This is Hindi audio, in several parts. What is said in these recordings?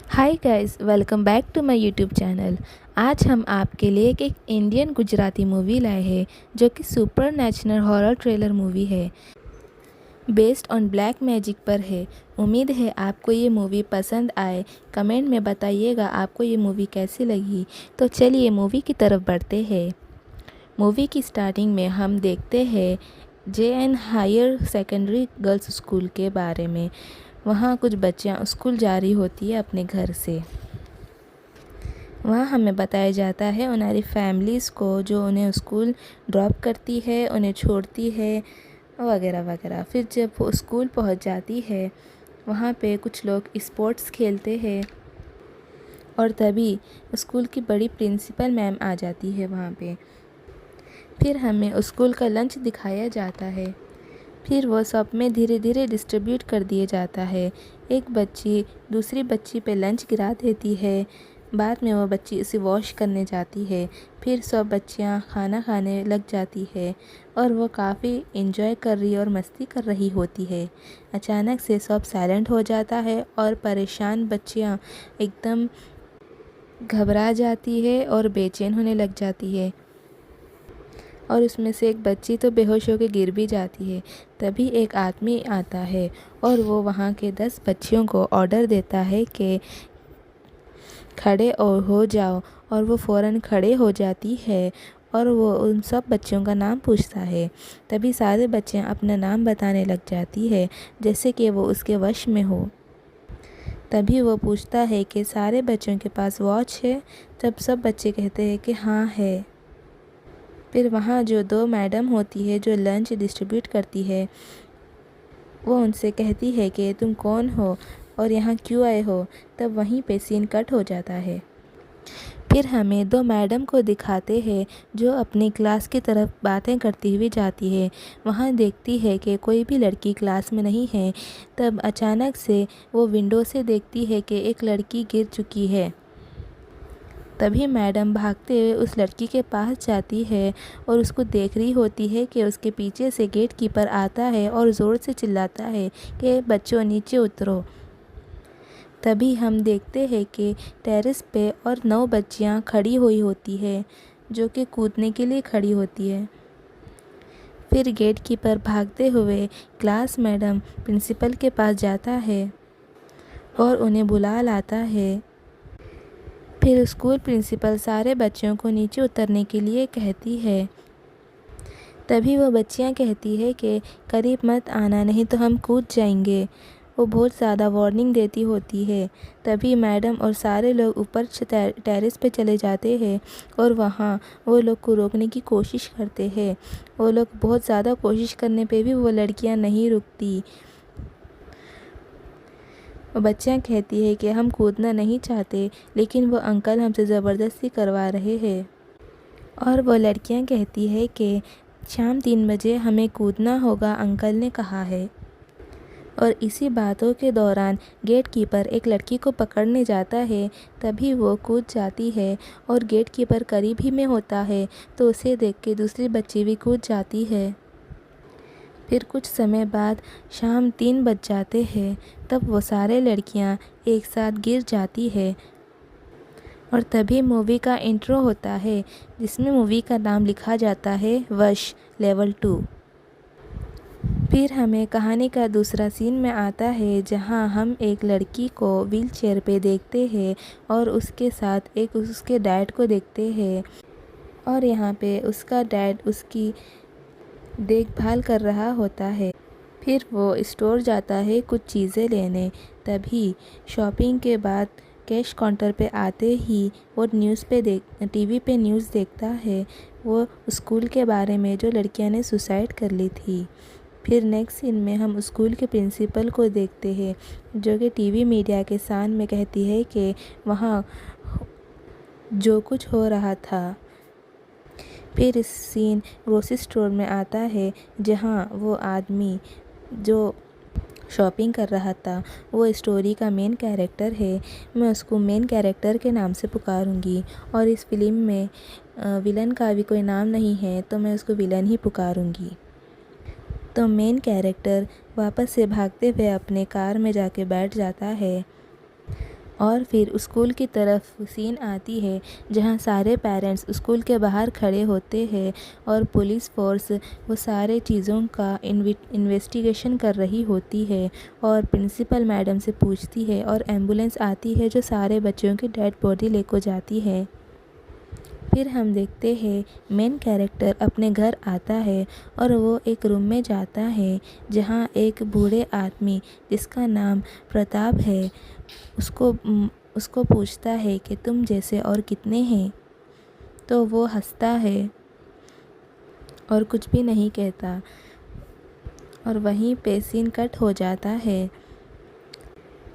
Hi guys, welcome back to my YouTube channel. आज हम आपके लिए एक इंडियन गुजराती मूवी लाए हैं जो कि super natural horror thriller movie है। बेस्ड ऑन ब्लैक मैजिक पर है। उम्मीद है आपको ये मूवी पसंद आए। कमेंट में बताइएगा आपको ये मूवी कैसी लगी। तो चलिए मूवी की तरफ बढ़ते हैं। मूवी की स्टार्टिंग में हम देखते हैं JN higher secondary girls school के बारे में। वहाँ कुछ बच्चियाँ स्कूल जा रही होती है अपने घर से। वहाँ हमें बताया जाता है उन्हारी फैमिलीज़ को जो उन्हें स्कूल ड्रॉप करती है, उन्हें छोड़ती है वगैरह वगैरह। फिर जब वो स्कूल पहुँच जाती है वहाँ पे कुछ लोग स्पोर्ट्स खेलते हैं और तभी स्कूल की बड़ी प्रिंसिपल मैम आ जाती है वहाँ पे। फिर हमें स्कूल का लंच दिखाया जाता है। फिर वो सब में धीरे धीरे डिस्ट्रीब्यूट कर दिया जाता है। एक बच्ची दूसरी बच्ची पे लंच गिरा देती है। बाद में वो बच्ची उसे वॉश करने जाती है। फिर सब बच्चियां खाना खाने लग जाती है और वो काफ़ी इन्जॉय कर रही और मस्ती कर रही होती है। अचानक से सब साइलेंट हो जाता है और परेशान बच्चियां एकदम घबरा जाती है और बेचैन होने लग जाती है और उसमें से एक बच्ची तो बेहोश होकर गिर भी जाती है। तभी एक आदमी आता है और वो वहाँ के 10 बच्चियों को ऑर्डर देता है कि खड़े और हो जाओ, और वो फ़ौरन खड़े हो जाती है और वो उन सब बच्चों का नाम पूछता है। तभी सारे बच्चे अपना नाम बताने लग जाती है जैसे कि वो उसके वश में हो। तभी वो पूछता है कि सारे बच्चों के पास वॉच है। तब सब बच्चे कहते हैं कि हाँ है। फिर वहाँ जो 2 मैडम होती है जो लंच डिस्ट्रीब्यूट करती है, वो उनसे कहती है कि तुम कौन हो और यहाँ क्यों आए हो। तब वहीं पे सीन कट हो जाता है। फिर हमें 2 मैडम को दिखाते हैं जो अपनी क्लास की तरफ बातें करती हुई जाती है। वहाँ देखती है कि कोई भी लड़की क्लास में नहीं है। तब अचानक से वो विंडो से देखती है कि एक लड़की गिर चुकी है। तभी मैडम भागते हुए उस लड़की के पास जाती है और उसको देख रही होती है कि उसके पीछे से गेट कीपर आता है और ज़ोर से चिल्लाता है कि बच्चों नीचे उतरो। तभी हम देखते हैं कि टेरेस पे और 9 बच्चियां खड़ी हुई होती है जो कि कूदने के लिए खड़ी होती है। फिर गेट कीपर भागते हुए क्लास मैडम प्रिंसिपल के पास जाता है और उन्हें बुला लाता है। फिर स्कूल प्रिंसिपल सारे बच्चों को नीचे उतरने के लिए कहती है। तभी वो बच्चियां कहती है कि करीब मत आना, नहीं तो हम कूद जाएंगे। वो बहुत ज़्यादा वार्निंग देती होती है। तभी मैडम और सारे लोग ऊपर टेरेस पे चले जाते हैं और वहाँ वो लोग को रोकने की कोशिश करते हैं। वो लोग बहुत ज़्यादा कोशिश करने पे भी वो लड़कियां नहीं रुकती। वो बच्चियाँ कहती है कि हम कूदना नहीं चाहते, लेकिन वो अंकल हमसे ज़बरदस्ती करवा रहे हैं। और वो लड़कियाँ कहती है कि शाम 3 बजे हमें कूदना होगा, अंकल ने कहा है। और इसी बातों के दौरान गेट कीपर एक लड़की को पकड़ने जाता है। तभी वो कूद जाती है और गेट कीपर करीब ही में होता है तो उसे देख के दूसरी बच्ची भी कूद जाती है। फिर कुछ समय बाद शाम 3 बज जाते हैं। तब वो सारे लड़कियां एक साथ गिर जाती है और तभी मूवी का इंट्रो होता है जिसमें मूवी का नाम लिखा जाता है वश लेवल 2। फिर हमें कहानी का दूसरा सीन में आता है जहां हम एक लड़की को व्हील चेयर पे देखते हैं और उसके साथ एक उसके डैड को देखते हैं। और यहाँ पे उसका डैड उसकी देखभाल कर रहा होता है। फिर वो स्टोर जाता है कुछ चीज़ें लेने। तभी शॉपिंग के बाद कैश काउंटर पे आते ही वो टीवी पे न्यूज़ देखता है, वो स्कूल के बारे में जो लड़कियां ने सुसाइड कर ली थी। फिर नेक्स्ट सीन में हम स्कूल के प्रिंसिपल को देखते हैं जो कि टीवी मीडिया के सामने कहती है कि वहाँ जो कुछ हो रहा था। फिर इस सीन ग्रोसरी स्टोर में आता है जहाँ वो आदमी जो शॉपिंग कर रहा था वो स्टोरी का मेन कैरेक्टर है। मैं उसको मेन कैरेक्टर के नाम से पुकारूंगी और इस फिल्म में विलन का भी कोई नाम नहीं है तो मैं उसको विलन ही पुकारूंगी। तो मेन कैरेक्टर वापस से भागते हुए अपने कार में जाके बैठ जाता है और फिर स्कूल की तरफ सीन आती है जहाँ सारे पेरेंट्स स्कूल के बाहर खड़े होते हैं और पुलिस फोर्स वो सारे चीज़ों का इन्वेस्टिगेशन कर रही होती है और प्रिंसिपल मैडम से पूछती है और एम्बुलेंस आती है जो सारे बच्चों की डेड बॉडी लेकर जाती है। फिर हम देखते हैं मेन कैरेक्टर अपने घर आता है और वो एक रूम में जाता है जहाँ एक बूढ़े आदमी जिसका नाम प्रताप है उसको पूछता है कि तुम जैसे और कितने हैं। तो वो हंसता है और कुछ भी नहीं कहता और वहीं पे सीन कट हो जाता है।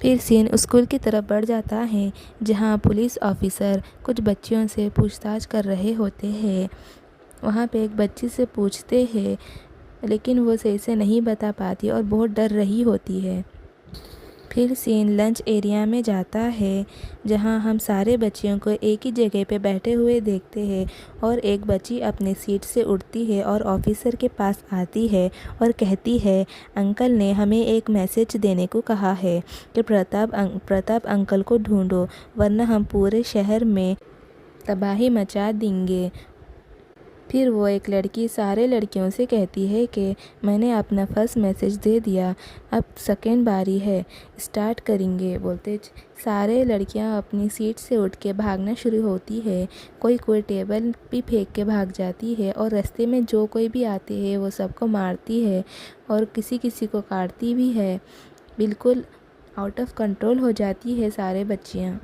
फिर सीन स्कूल की तरफ बढ़ जाता है जहाँ पुलिस ऑफिसर कुछ बच्चियों से पूछताछ कर रहे होते हैं। वहाँ पे एक बच्ची से पूछते हैं लेकिन वो सही से नहीं बता पाती और बहुत डर रही होती है। फिर सीन लंच एरिया में जाता है जहाँ हम सारे बच्चियों को एक ही जगह पे बैठे हुए देखते हैं और एक बच्ची अपनी सीट से उठती है और ऑफिसर के पास आती है और कहती है अंकल ने हमें एक मैसेज देने को कहा है कि प्रताप अंकल को ढूंढो वरना हम पूरे शहर में तबाही मचा देंगे। फिर वो एक लड़की सारे लड़कियों से कहती है कि मैंने अपना फर्स्ट मैसेज दे दिया, अब सेकेंड बारी है, स्टार्ट करेंगे। बोलते सारे लड़कियां अपनी सीट से उठ के भागना शुरू होती है। कोई टेबल भी फेंक के भाग जाती है और रास्ते में जो कोई भी आते हैं वो सबको मारती है और किसी किसी को काटती भी है। बिल्कुल आउट ऑफ कंट्रोल हो जाती है सारे बच्चियाँ।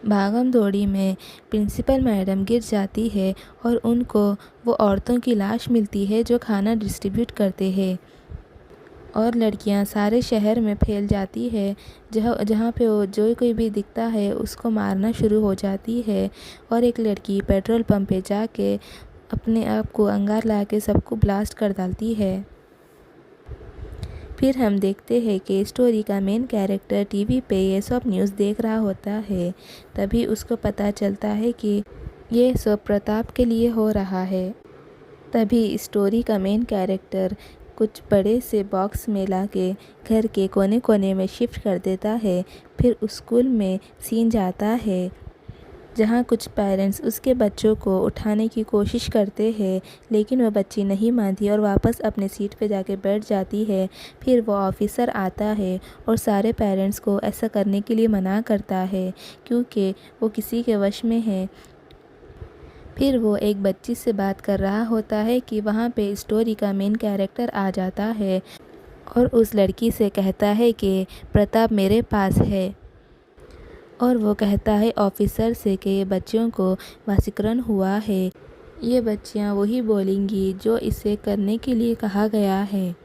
भागम दौड़ी में प्रिंसिपल मैडम गिर जाती है और उनको वो औरतों की लाश मिलती है जो खाना डिस्ट्रीब्यूट करते हैं और लड़कियां सारे शहर में फैल जाती है जहाँ पे वो जो कोई भी दिखता है उसको मारना शुरू हो जाती है। और एक लड़की पेट्रोल पंप पे जाके अपने आप को अंगार ला के सबको ब्लास्ट कर डालती है। फिर हम देखते हैं कि स्टोरी का मेन कैरेक्टर टीवी पे ये सब न्यूज़ देख रहा होता है। तभी उसको पता चलता है कि ये सब प्रताप के लिए हो रहा है। तभी स्टोरी का मेन कैरेक्टर कुछ बड़े से बॉक्स में लाके घर के कोने कोने में शिफ्ट कर देता है। फिर स्कूल में सीन जाता है जहाँ कुछ पेरेंट्स उसके बच्चों को उठाने की कोशिश करते हैं लेकिन वह बच्ची नहीं मानती और वापस अपने सीट पे जाके बैठ जाती है। फिर वो ऑफिसर आता है और सारे पेरेंट्स को ऐसा करने के लिए मना करता है क्योंकि वो किसी के वश में है। फिर वो एक बच्ची से बात कर रहा होता है कि वहाँ पे स्टोरी का मेन कैरेक्टर आ जाता है और उस लड़की से कहता है कि प्रताप मेरे पास है और वो कहता है ऑफिसर से कि ये बच्चियों को वशीकरण हुआ है। ये बच्चियाँ वही बोलेंगी जो इसे करने के लिए कहा गया है।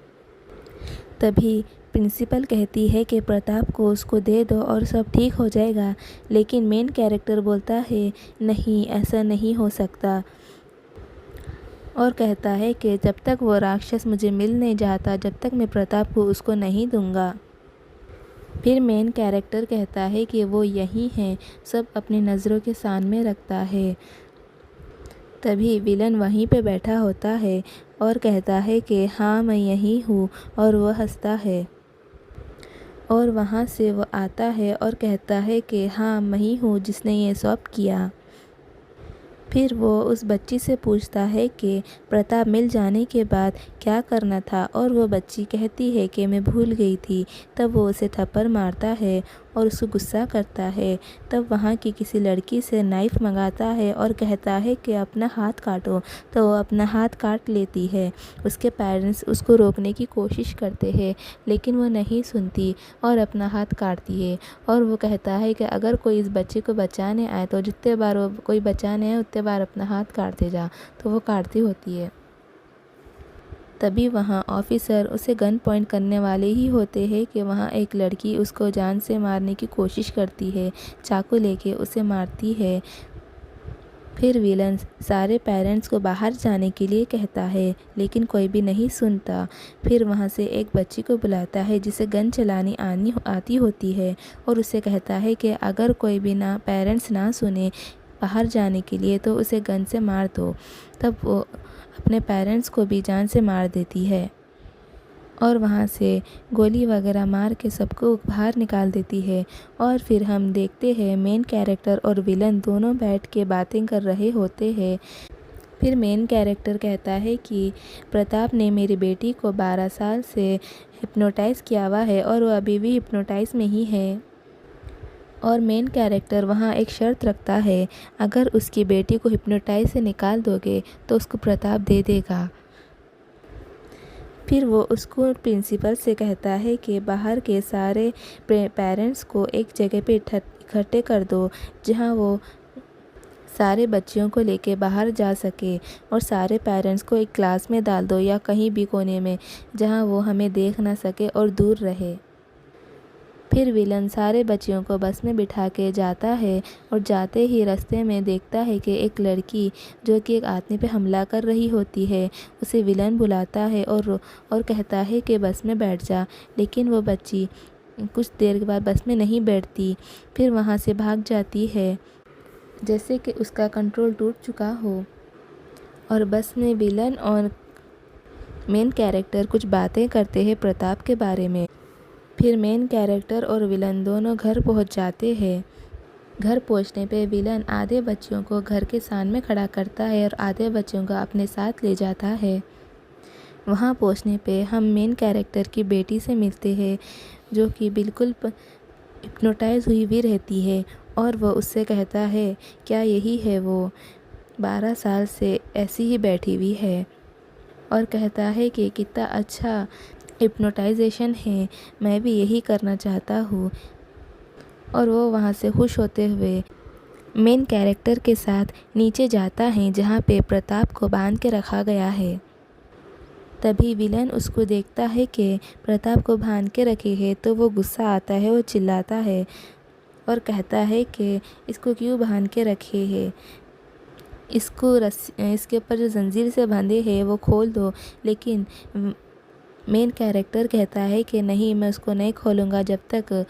तभी प्रिंसिपल कहती है कि प्रताप को उसको दे दो और सब ठीक हो जाएगा। लेकिन मेन कैरेक्टर बोलता है नहीं, ऐसा नहीं हो सकता और कहता है कि जब तक वो राक्षस मुझे मिल नहीं जाता जब तक मैं प्रताप को उसको नहीं दूंगा। फिर मेन कैरेक्टर कहता है कि वो यही है, सब अपनी नज़रों के सामने रखता है। तभी विलन वहीं पे बैठा होता है और कहता है कि हाँ मैं यही हूँ और वह हंसता है और वहाँ से वो आता है और कहता है कि हाँ मैं ही हूँ जिसने ये सब किया। फिर वो उस बच्ची से पूछता है कि प्रताप मिल जाने के बाद क्या करना था और वो बच्ची कहती है कि मैं भूल गई थी। तब वो उसे थप्पड़ मारता है और उसको गुस्सा करता है। तब वहाँ की किसी लड़की से नाइफ़ मंगाता है और कहता है कि अपना हाथ काटो, तो वो अपना हाथ काट लेती है। उसके पेरेंट्स उसको रोकने की कोशिश करते हैं लेकिन वो नहीं सुनती और अपना हाथ काटती है और वो कहता है कि अगर कोई इस बच्चे को बचाने आए तो जितने बार वो कोई बचाने आए उतने बार अपना हाथ काटते जा, तो वो काटती होती है। तभी वहाँ ऑफिसर उसे गन पॉइंट करने वाले ही होते हैं कि वहाँ एक लड़की उसको जान से मारने की कोशिश करती है, चाकू लेके उसे मारती है। फिर विलन सारे पेरेंट्स को बाहर जाने के लिए कहता है लेकिन कोई भी नहीं सुनता। फिर वहाँ से एक बच्ची को बुलाता है जिसे गन चलानी आती होती है और उसे कहता है कि अगर कोई भी पेरेंट्स ना सुने बाहर जाने के लिए तो उसे गन से मार दो। तब वो अपने पेरेंट्स को भी जान से मार देती है और वहाँ से गोली वगैरह मार के सबको बाहर निकाल देती है। और फिर हम देखते हैं मेन कैरेक्टर और विलन दोनों बैठ के बातें कर रहे होते हैं। फिर मेन कैरेक्टर कहता है कि प्रताप ने मेरी बेटी को 12 साल से हिप्नोटाइज़ किया हुआ है और वो अभी भी हिप्नोटाइज़ में ही है। और मेन कैरेक्टर वहाँ एक शर्त रखता है, अगर उसकी बेटी को हिप्नोटाइज़ से निकाल दोगे तो उसको प्रताप दे देगा। फिर वो उसको प्रिंसिपल से कहता है कि बाहर के सारे पेरेंट्स को एक जगह पे इकट्ठे कर दो, जहाँ वो सारे बच्चियों को लेके बाहर जा सके, और सारे पेरेंट्स को एक क्लास में डाल दो या कहीं भी कोने में, जहाँ वो हमें देख ना सके और दूर रहे। फिर विलन सारे बच्चियों को बस में बिठा के जाता है और जाते ही रास्ते में देखता है कि एक लड़की जो कि एक आदमी पे हमला कर रही होती है, उसे विलन बुलाता है और कहता है कि बस में बैठ जा, लेकिन वो बच्ची कुछ देर के बाद बस में नहीं बैठती, फिर वहाँ से भाग जाती है जैसे कि उसका कंट्रोल टूट चुका हो। और बस में विलन और मेन कैरेक्टर कुछ बातें करते हैं प्रताप के बारे में। फिर मेन कैरेक्टर और विलन दोनों घर पहुंच जाते हैं। घर पहुंचने पे विलन आधे बच्चियों को घर के सामने खड़ा करता है और आधे बच्चों को अपने साथ ले जाता है। वहां पहुंचने पे हम मेन कैरेक्टर की बेटी से मिलते हैं, जो कि बिल्कुल हिप्नोटाइज हुई भी रहती है। और वो उससे कहता है, क्या यही है वो 12 साल से ऐसी ही बैठी हुई है, और कहता है कि कितना अच्छा हिप्नोटाइजेशन है, मैं भी यही करना चाहता हूँ। और वो वहाँ से खुश होते हुए मेन कैरेक्टर के साथ नीचे जाता है, जहाँ पे प्रताप को बांध के रखा गया है। तभी विलन उसको देखता है कि प्रताप को बांध के रखे है, तो वो गुस्सा आता है, वो चिल्लाता है और कहता है कि इसको क्यों बांध के रखे है, इसके ऊपर जो जंजीर से बंधे हैं वो खोल दो। लेकिन मेन कैरेक्टर कहता है कि नहीं, मैं उसको नहीं खोलूँगा जब तक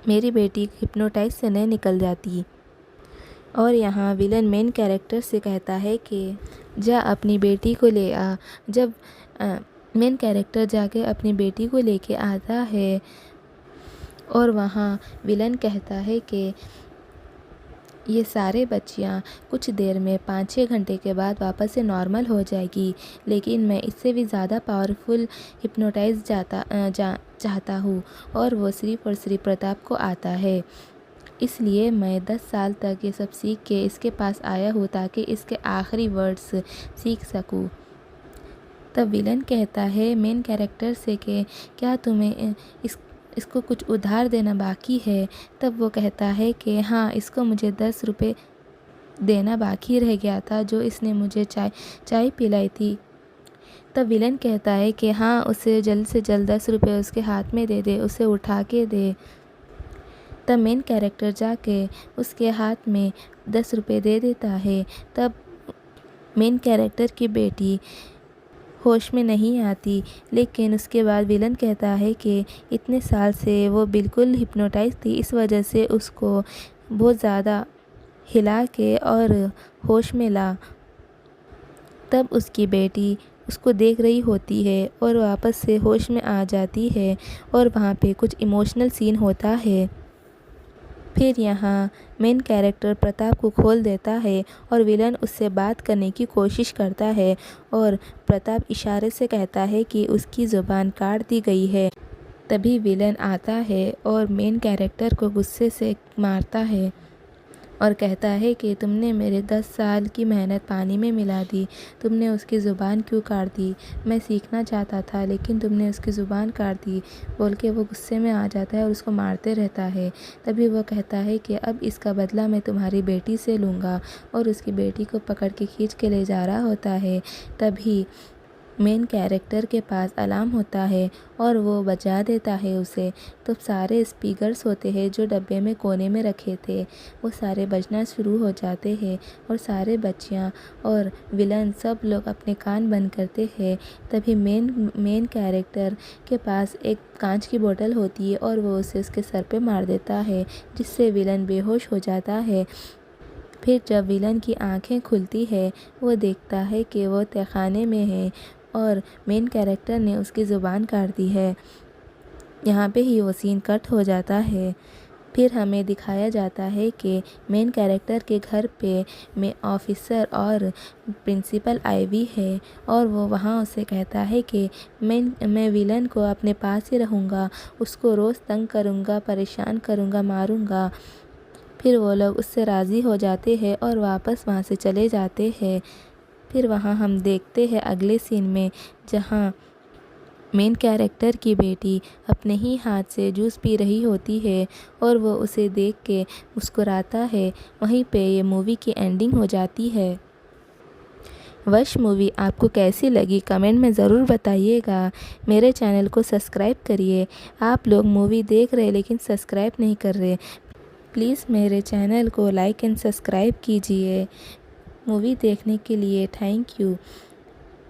मेरी बेटी हिप्नोटाइज से नहीं निकल जाती। और यहाँ विलन मेन कैरेक्टर से कहता है कि जा अपनी बेटी को ले आ। जब मेन कैरेक्टर जाके अपनी बेटी को लेके आता है, और वहाँ विलन कहता है कि ये सारे बच्चियाँ कुछ देर में 5-6 घंटे के बाद वापस से नॉर्मल हो जाएगी, लेकिन मैं इससे भी ज़्यादा पावरफुल हिप्नोटाइज चाहता हूँ, और वो सिर्फ और सिर्फ प्रताप को आता है। इसलिए मैं 10 साल तक ये सब सीख के इसके पास आया हूँ, ताकि इसके आखिरी वर्ड्स सीख सकूँ। तब विलन कहता है मेन कैरेक्टर से कि क्या तुम्हें इसको कुछ उधार देना बाकी है। तब वो कहता है कि हाँ, इसको मुझे 10 रुपये देना बाकी रह गया था, जो इसने मुझे चाय पिलाई थी। तब विलन कहता है कि हाँ, उसे जल्द से जल्द 10 रुपये उसके हाथ में दे दे, उसे उठा के दे। तब मेन कैरेक्टर जाके उसके हाथ में 10 रुपये दे देता है। तब मेन कैरेक्टर की बेटी होश में नहीं आती, लेकिन उसके बाद विलन कहता है कि इतने साल से वो बिल्कुल हिप्नोटाइज थी, इस वजह से उसको बहुत ज़्यादा हिला के और होश में ला। तब उसकी बेटी उसको देख रही होती है और वापस से होश में आ जाती है, और वहाँ पे कुछ इमोशनल सीन होता है। फिर यहाँ मेन कैरेक्टर प्रताप को खोल देता है और विलन उससे बात करने की कोशिश करता है, और प्रताप इशारे से कहता है कि उसकी ज़ुबान काट दी गई है। तभी विलन आता है और मेन कैरेक्टर को गुस्से से मारता है और कहता है कि तुमने मेरे 10 साल की मेहनत पानी में मिला दी, तुमने उसकी ज़ुबान क्यों काट दी, मैं सीखना चाहता था लेकिन तुमने उसकी ज़ुबान काट दी, बोल के वो गुस्से में आ जाता है और उसको मारते रहता है। तभी वो कहता है कि अब इसका बदला मैं तुम्हारी बेटी से लूँगा, और उसकी बेटी को पकड़ के खींच के ले जा रहा होता है। तभी मेन कैरेक्टर के पास अलार्म होता है और वो बजा देता है उसे। तो सारे स्पीकर्स होते हैं जो डब्बे में कोने में रखे थे, वो सारे बजना शुरू हो जाते हैं, और सारे बच्चियाँ और विलन सब लोग अपने कान बंद करते हैं। तभी मेन कैरेक्टर के पास एक कांच की बोतल होती है और वो उसे उसके सर पे मार देता है, जिससे विलन बेहोश हो जाता है। फिर जब विलन की आंखें खुलती है, वो देखता है कि वो तहखाने में है और मेन कैरेक्टर ने उसकी ज़ुबान काट दी है। यहाँ पे ही वो सीन कट हो जाता है। फिर हमें दिखाया जाता है कि मेन कैरेक्टर के घर पे में ऑफिसर और प्रिंसिपल आई हुई है और वो वहाँ उसे कहता है कि मैं विलन को अपने पास ही रहूँगा, उसको रोज़ तंग करूँगा, परेशान करूँगा, मारूँगा। फिर वो लोग उससे राज़ी हो जाते हैं और वापस वहाँ से चले जाते हैं। फिर वहाँ हम देखते हैं अगले सीन में, जहाँ मेन कैरेक्टर की बेटी अपने ही हाथ से जूस पी रही होती है और वो उसे देख के मुस्कुराता है। वहीं पे ये मूवी की एंडिंग हो जाती है। वश मूवी आपको कैसी लगी कमेंट में ज़रूर बताइएगा। मेरे चैनल को सब्सक्राइब करिए। आप लोग मूवी देख रहे लेकिन सब्सक्राइब नहीं कर रहे, प्लीज़ मेरे चैनल को लाइक एंड सब्सक्राइब कीजिए। मूवी देखने के लिए थैंक यू।